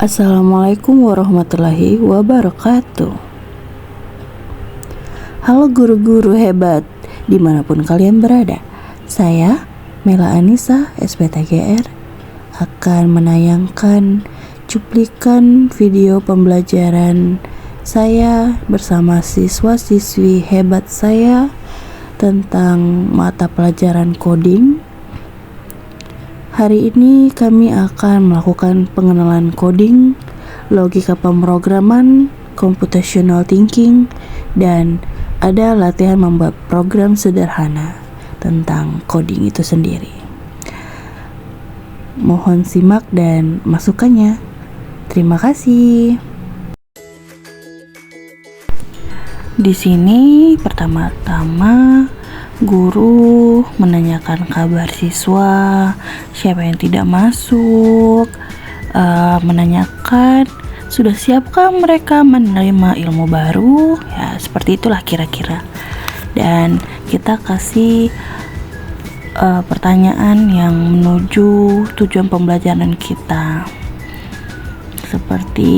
Assalamualaikum warahmatullahi wabarakatuh. Halo guru-guru hebat dimanapun kalian berada. Saya Mela Anissa SPTGR akan menayangkan cuplikan video pembelajaran saya bersama siswa-siswi hebat saya tentang mata pelajaran coding. Hari ini kami akan melakukan pengenalan coding, logika pemrograman, computational thinking, dan ada latihan membuat program sederhana tentang coding itu sendiri. Mohon simak dan masukannya. Terima kasih. Di sini pertama-tama guru menanyakan kabar siswa, siapa yang tidak masuk, menanyakan sudah siapkah mereka menerima ilmu baru, ya seperti itulah kira-kira. Dan kita kasih pertanyaan yang menuju tujuan pembelajaran kita. Seperti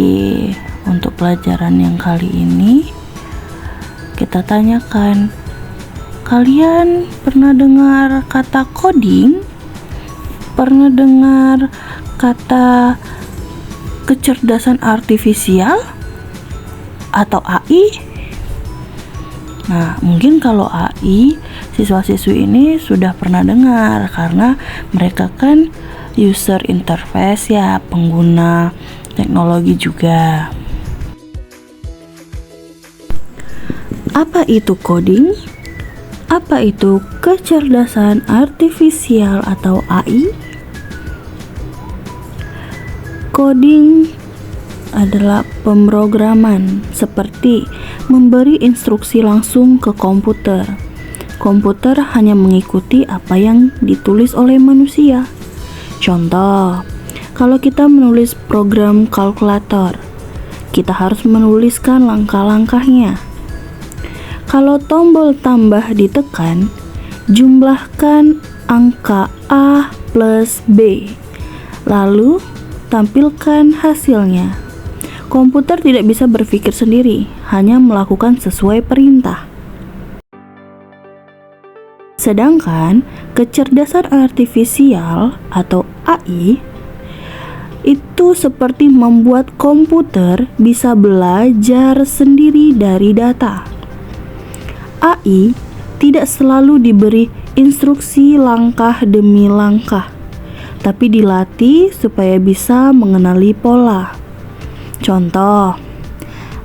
untuk pelajaran yang kali ini, kita tanyakan, kalian pernah dengar kata coding? Pernah dengar kata kecerdasan artifisial atau AI? Nah, mungkin kalau AI, siswa-siswi ini sudah pernah dengar karena mereka kan user interface ya, pengguna teknologi juga. Apa itu coding? Apa itu kecerdasan artifisial atau AI? Coding adalah pemrograman seperti memberi instruksi langsung ke komputer. Komputer hanya mengikuti apa yang ditulis oleh manusia. Contoh, kalau kita menulis program kalkulator, kita harus menuliskan langkah-langkahnya. Kalau tombol tambah ditekan, jumlahkan angka A plus B, lalu tampilkan hasilnya. Komputer tidak bisa berpikir sendiri, hanya melakukan sesuai perintah. Sedangkan kecerdasan artifisial atau AI itu seperti membuat komputer bisa belajar sendiri dari data. AI tidak selalu diberi instruksi langkah demi langkah, tapi dilatih supaya bisa mengenali pola. Contoh,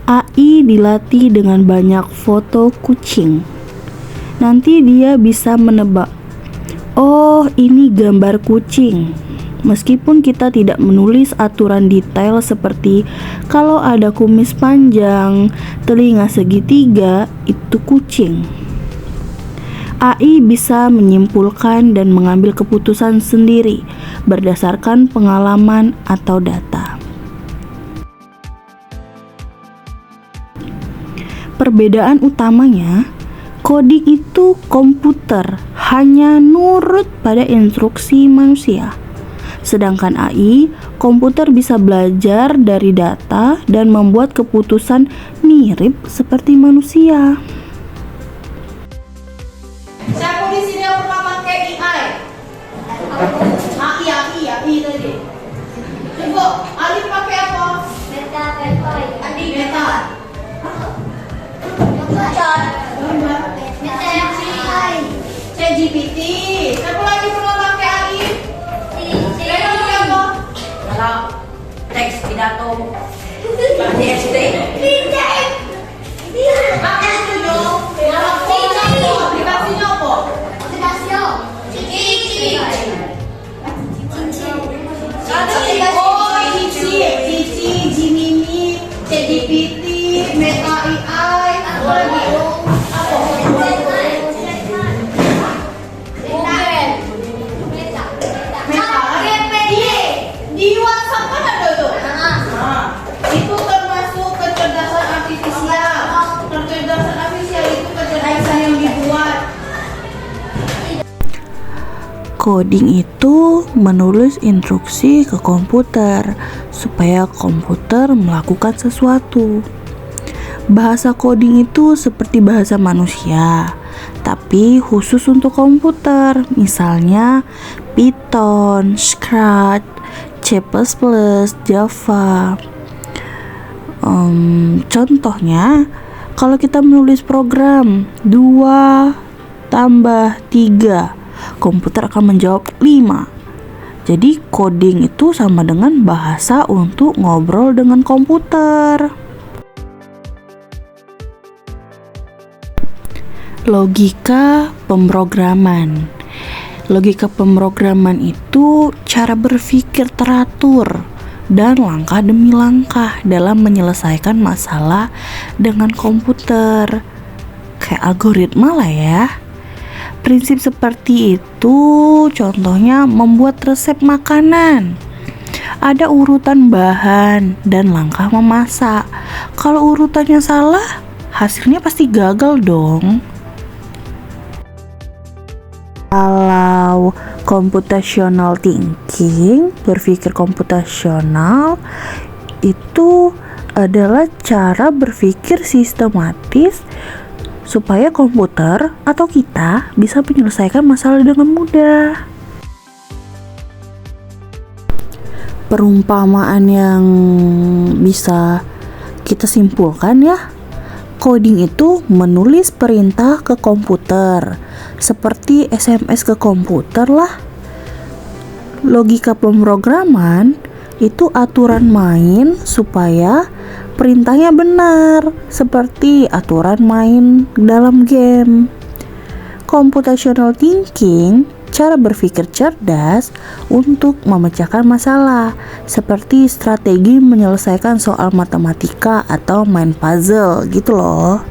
AI dilatih dengan banyak foto kucing. Nanti dia bisa menebak, oh ini gambar kucing. Meskipun kita tidak menulis aturan detail seperti kalau ada kumis panjang, telinga segitiga, itu kucing. AI bisa menyimpulkan dan mengambil keputusan sendiri berdasarkan pengalaman atau data. Perbedaan utamanya, coding itu komputer hanya nurut pada instruksi manusia. Sedangkan AI, komputer bisa belajar dari data dan membuat keputusan mirip seperti manusia. Siapa di sini yang pernah pakai AI? AI tadi. Ibu, Alif pakai apa? Meta. Adi Meta. ChatGPT. Siapa lagi pernah pakai AI? Kalau teks pidato di SD pakai itu dong. Aplikasinya apa? Cici. Cici, Gemini, ChatGPT, Meta AI, apa lagi? Di WhatsApp kan ada tuh. Itu termasuk Coding itu menulis instruksi ke komputer supaya komputer melakukan sesuatu. Bahasa coding itu seperti bahasa manusia, tapi khusus untuk komputer. Misalnya Python, Scratch, C++, Java. Contohnya, kalau kita menulis program 2 tambah 3, komputer akan menjawab 5. Jadi coding itu sama dengan bahasa untuk ngobrol dengan komputer. Logika pemrograman. Logika pemrograman itu cara berpikir teratur dan langkah demi langkah dalam menyelesaikan masalah dengan komputer. Kayak algoritma lah ya. Prinsip seperti itu contohnya membuat resep makanan. Ada urutan bahan dan langkah memasak. Kalau urutannya salah, hasilnya pasti gagal dong. Kalau computational thinking, berpikir komputasional, itu adalah cara berpikir sistematis supaya komputer atau kita bisa menyelesaikan masalah dengan mudah. Perumpamaan yang bisa kita simpulkan ya, coding itu menulis perintah ke komputer, seperti SMS ke komputer lah. Logika pemrograman itu aturan main supaya perintahnya benar, seperti aturan main dalam game. Computational thinking, cara berpikir cerdas untuk memecahkan masalah, seperti strategi menyelesaikan soal matematika atau main puzzle gitu loh.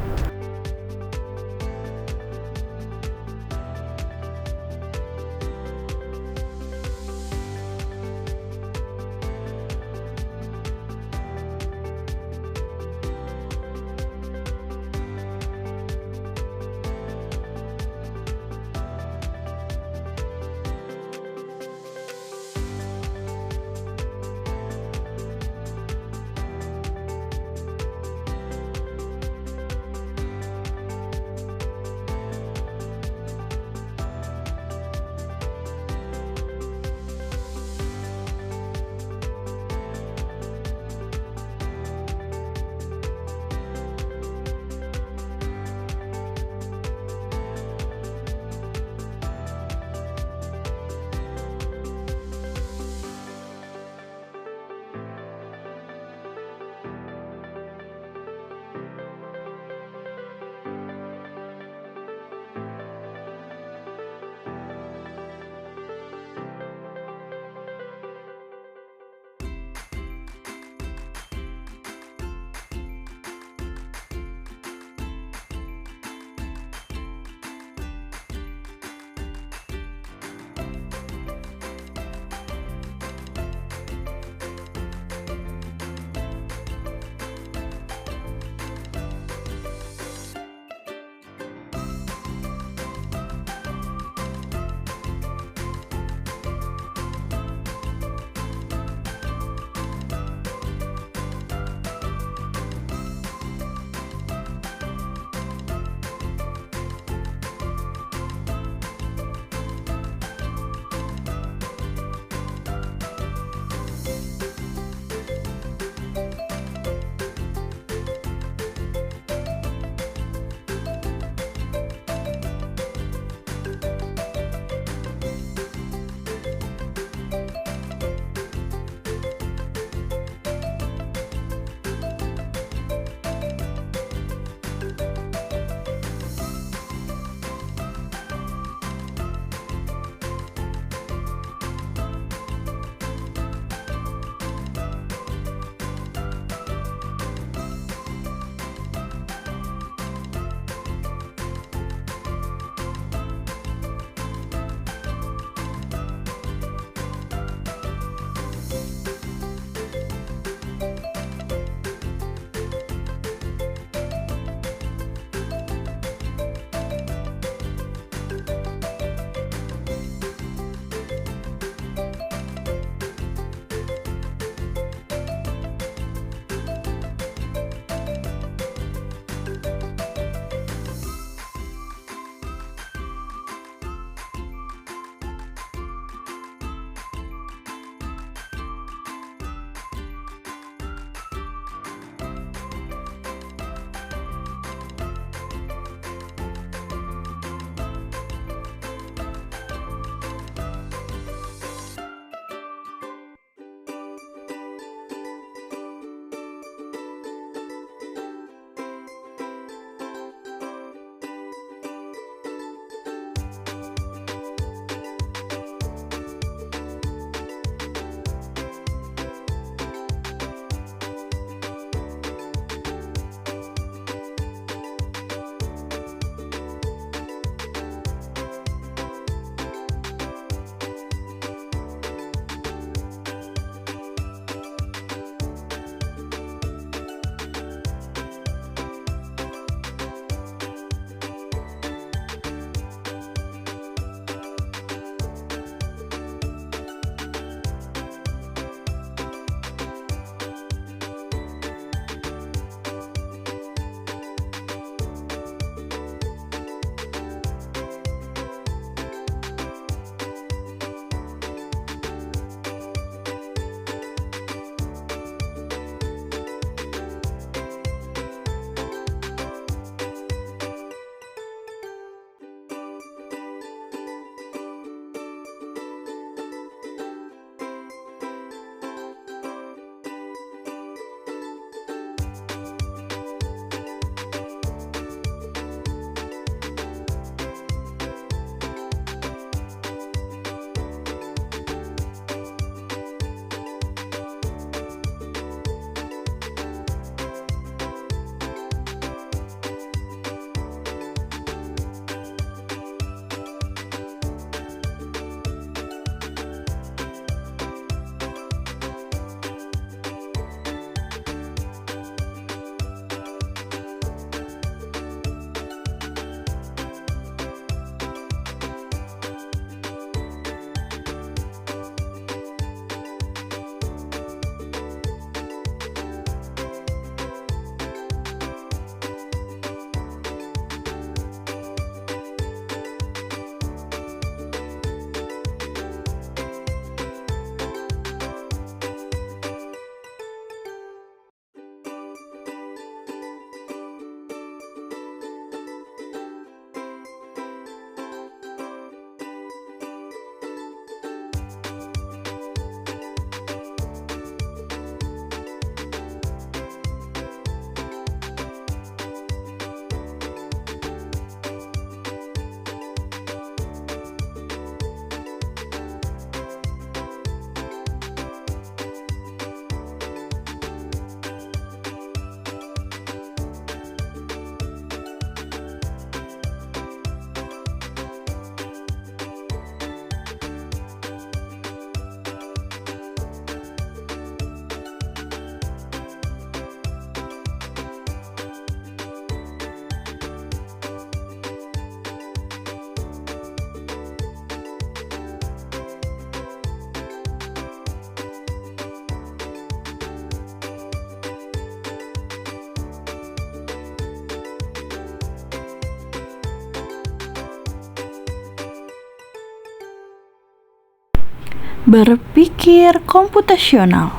Berpikir komputasional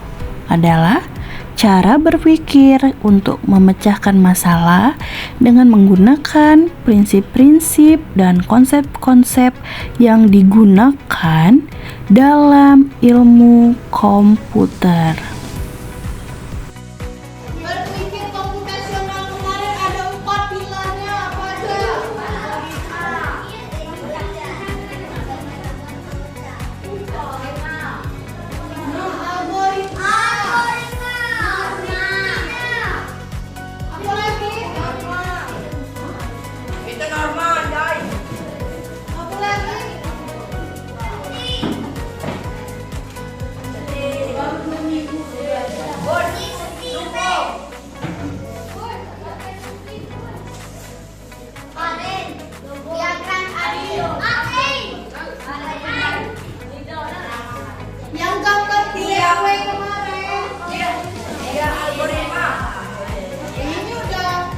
adalah cara berpikir untuk memecahkan masalah dengan menggunakan prinsip-prinsip dan konsep-konsep yang digunakan dalam ilmu komputer. Berpikir komputasional kemarin ada 4 pilarnya, apa aja? Algoritma. Apa lagi? Itu normal, Joy. Apa lagi? Yang gambar diawe kemarin. Iya, algoritma. Ini udah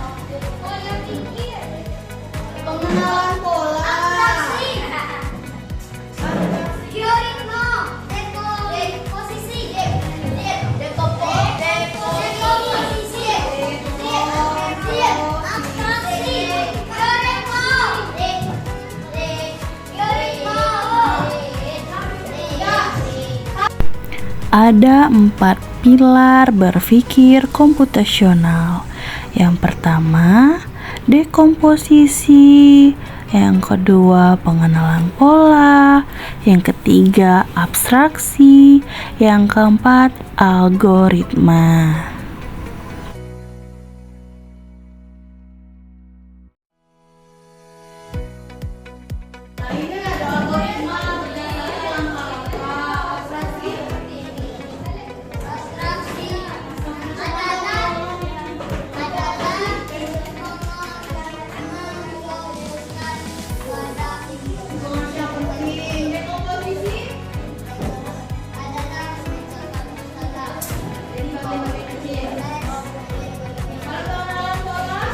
pengenalan pola. Ada 4 pilar berpikir komputasional. Yang pertama, dekomposisi. Yang kedua, pengenalan pola. Yang ketiga, abstraksi. Yang keempat, algoritma. Nah, ini ada algoritma, langkah-langkah, abstraksi. Yang penting dekomposisi. Kalau pengenalan pola,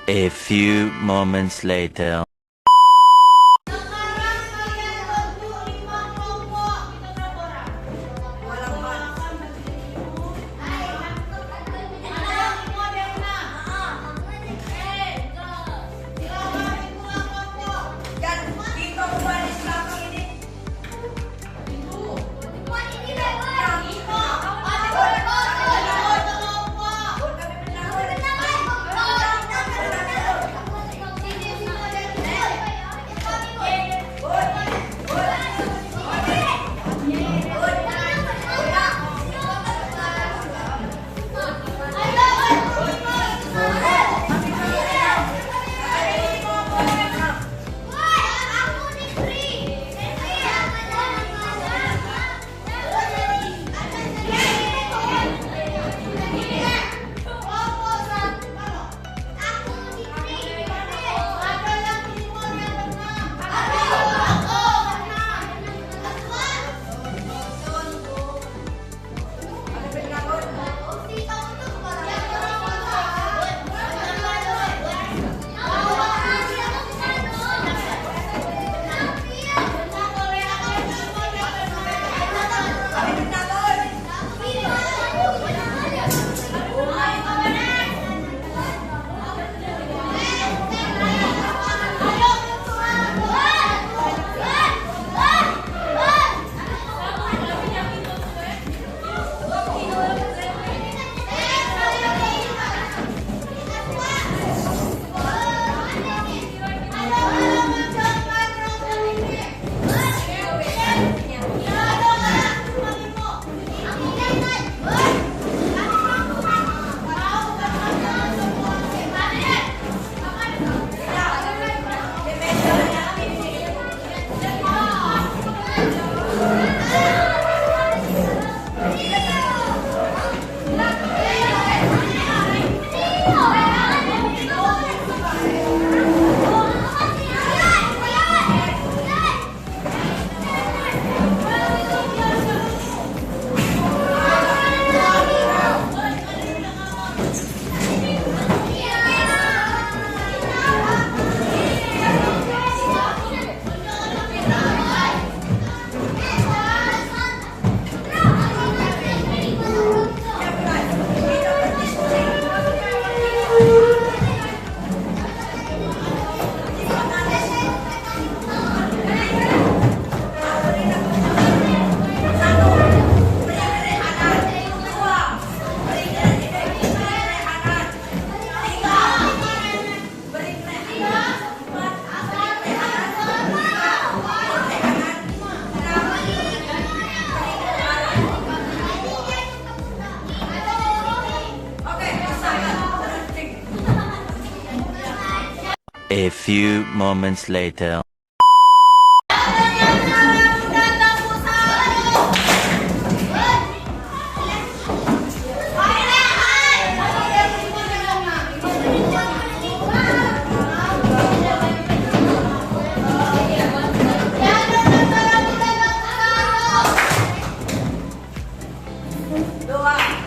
A few moments later. sekarang kalian bentuk 5 kelompok. Kita berapa orang? Ada yang Moderna. Silakan itulah kelompok. Dan kita baris belakang ini. Kelompok. A few moments later. Dua.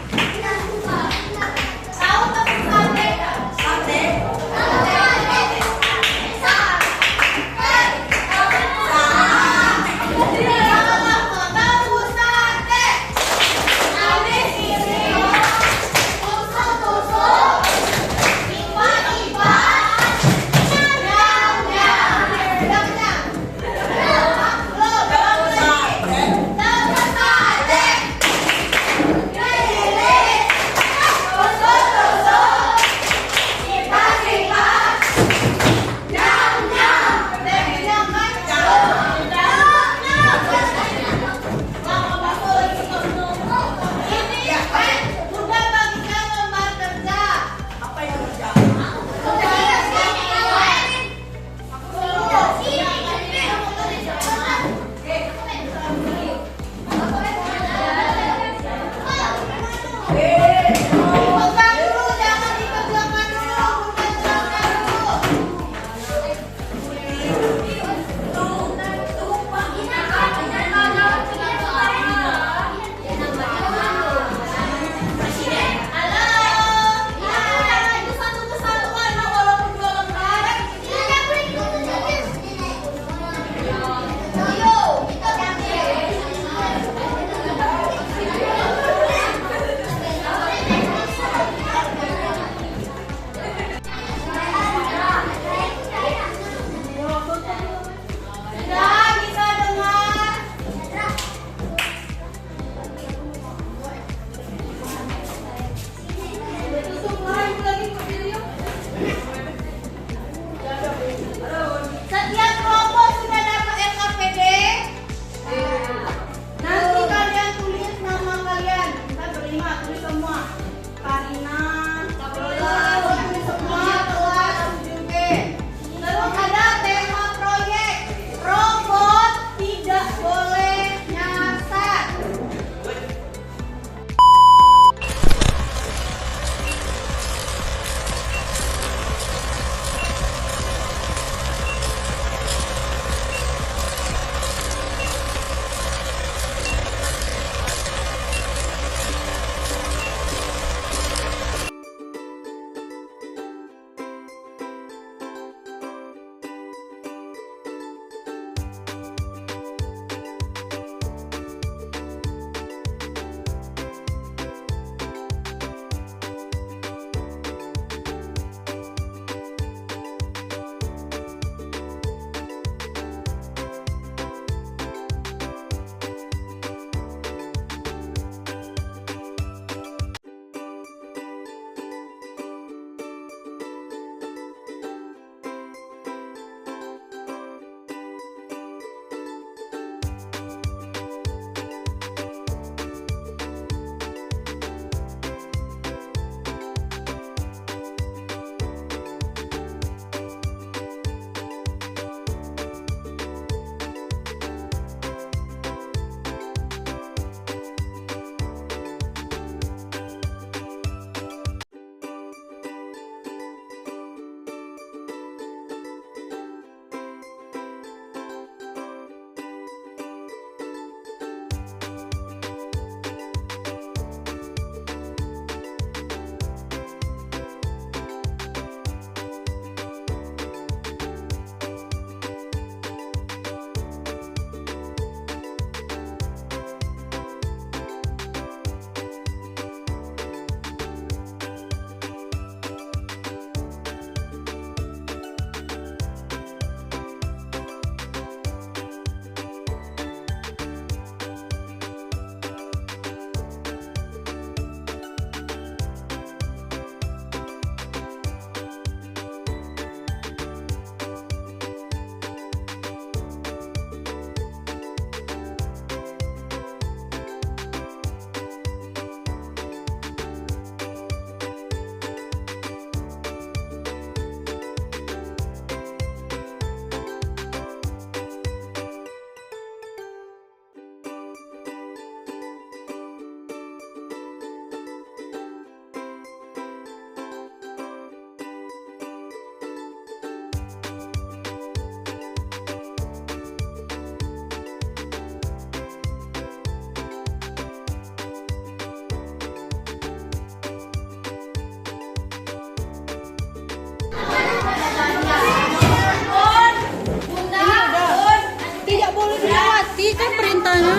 tintanya?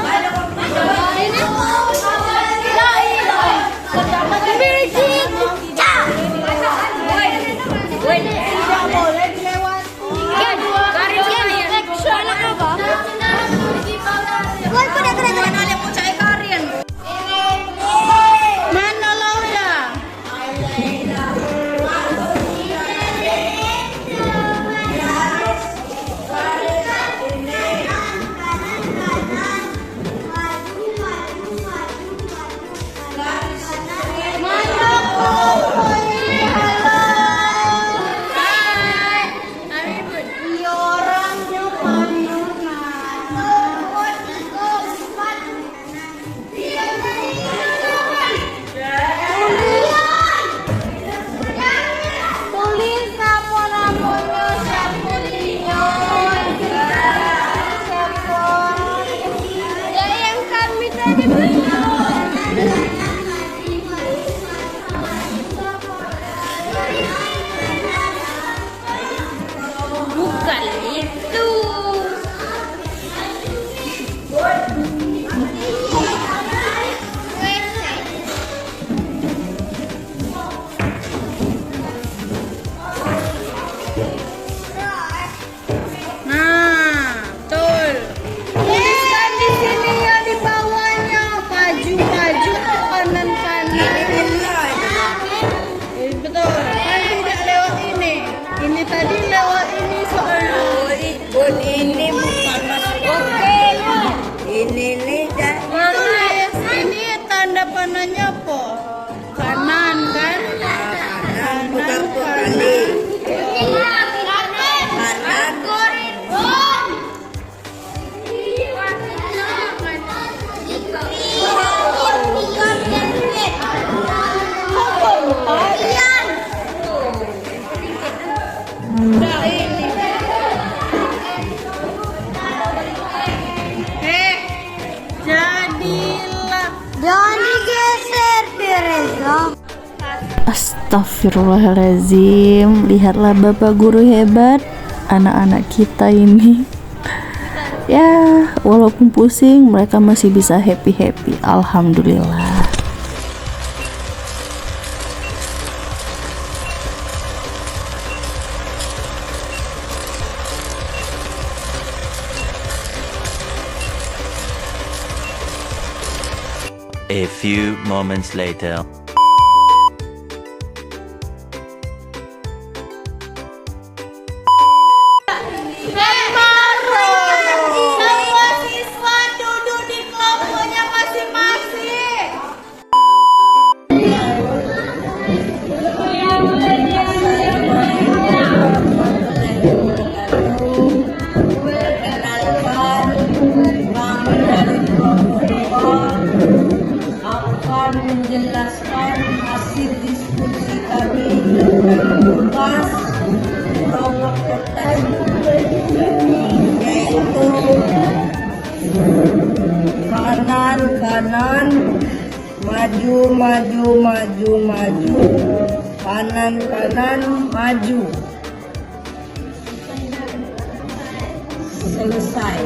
Ini. Tidak boleh dilewati. Mana Lauda? Tulis nama-namanya ya yang kami tadi bukan itu. Nah, betul. Tuliskan di sini ya di bawahnya maju-maju kanan kanan. Betul. Kan tidak lewat ini. Ini tadi lewat ini soalnya. Ini bukan masuk. Oke. Ini dah. Tulis ini tanda panahnya apa? Kanan kan? Bukan kali. Jadilah. Jangan digeser, Teresa. Astagfirullahaladzim, lihatlah Bapak Guru hebat, anak-anak kita ini. Ya, walaupun pusing, mereka masih bisa happy-happy. Alhamdulillah. A few moments later. Semua siswa duduk di kelompoknya masing-masing. Akan menjelaskan hasil diskusi kami pas nomor kertas yaitu kanan maju kanan maju selesai.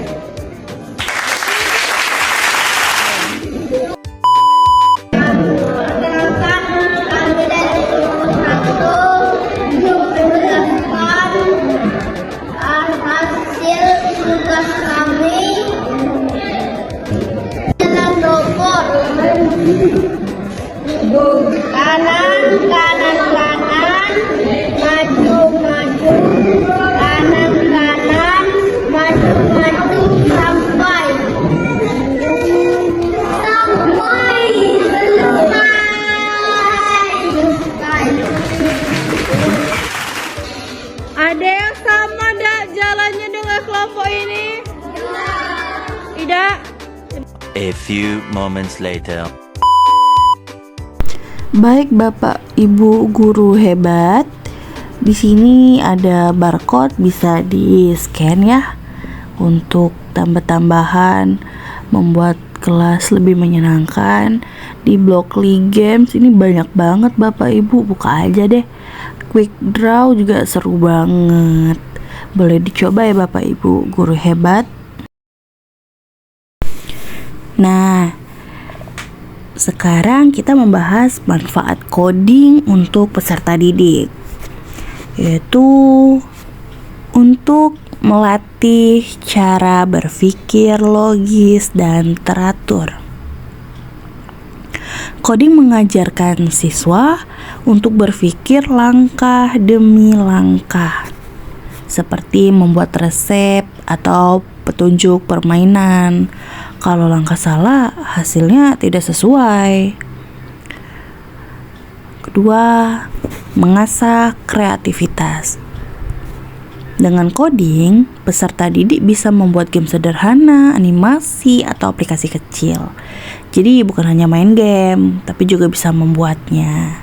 Hasil tugas kami dalam nomor kanan maju kanan maju sampai selesai. Ada yang sama dak jalannya dengan kelompok ini? Tidak. A few moments later. Baik Bapak Ibu guru hebat, di sini ada barcode bisa di-scan ya untuk tambah-tambahan membuat kelas lebih menyenangkan. Di Blockly Games ini banyak banget Bapak Ibu, buka aja deh. Quick Draw juga seru banget. Boleh dicoba ya Bapak Ibu guru hebat. Nah, sekarang kita membahas manfaat coding untuk peserta didik, yaitu untuk melatih cara berpikir logis dan teratur. Coding mengajarkan siswa untuk berpikir langkah demi langkah, seperti membuat resep atau petunjuk permainan. Kalau langkah salah, hasilnya tidak sesuai. Kedua, mengasah kreativitas. Dengan coding, peserta didik bisa membuat game sederhana, animasi, atau aplikasi kecil. Jadi bukan hanya main game, tapi juga bisa membuatnya.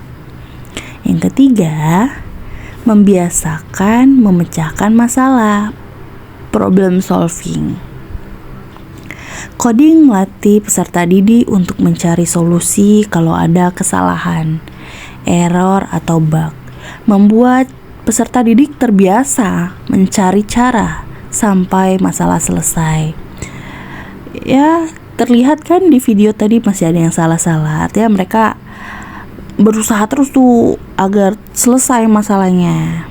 Yang ketiga, membiasakan memecahkan masalah, problem solving. Coding melatih peserta didik untuk mencari solusi kalau ada kesalahan, error, atau bug. Membuat peserta didik terbiasa mencari cara sampai masalah selesai. Ya, terlihat kan di video tadi masih ada yang salah-salah. Artinya mereka berusaha terus tuh agar selesai masalahnya.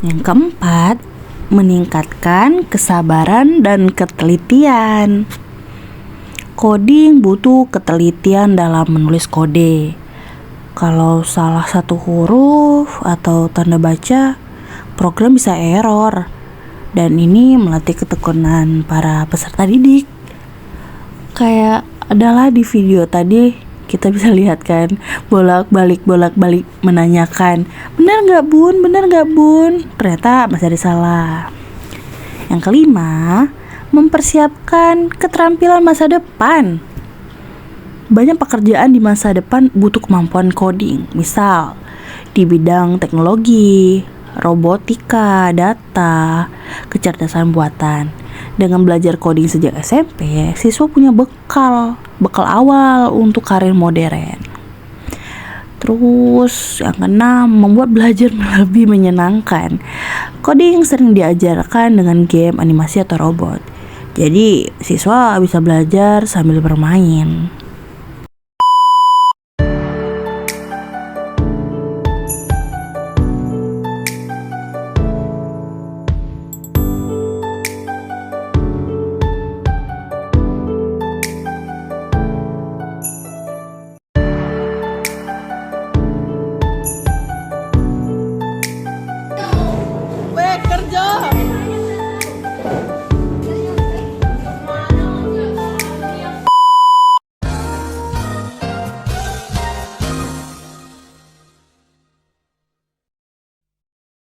Yang keempat, meningkatkan kesabaran dan ketelitian. Coding butuh ketelitian dalam menulis kode. Kalau salah satu huruf atau tanda baca, program bisa error. Dan ini melatih ketekunan para peserta didik. Kayak adalah di video tadi, kita bisa lihat kan, bolak-balik menanyakan, benar nggak bun? Ternyata masih ada salah. Yang kelima, mempersiapkan keterampilan masa depan. Banyak pekerjaan di masa depan butuh kemampuan coding. Misal di bidang teknologi, robotika, data, kecerdasan buatan. Dengan belajar coding sejak SMP, siswa punya bekal awal untuk karir modern. Terus yang keenam, membuat belajar lebih menyenangkan. Coding sering diajarkan dengan game, animasi, atau robot. Jadi siswa bisa belajar sambil bermain.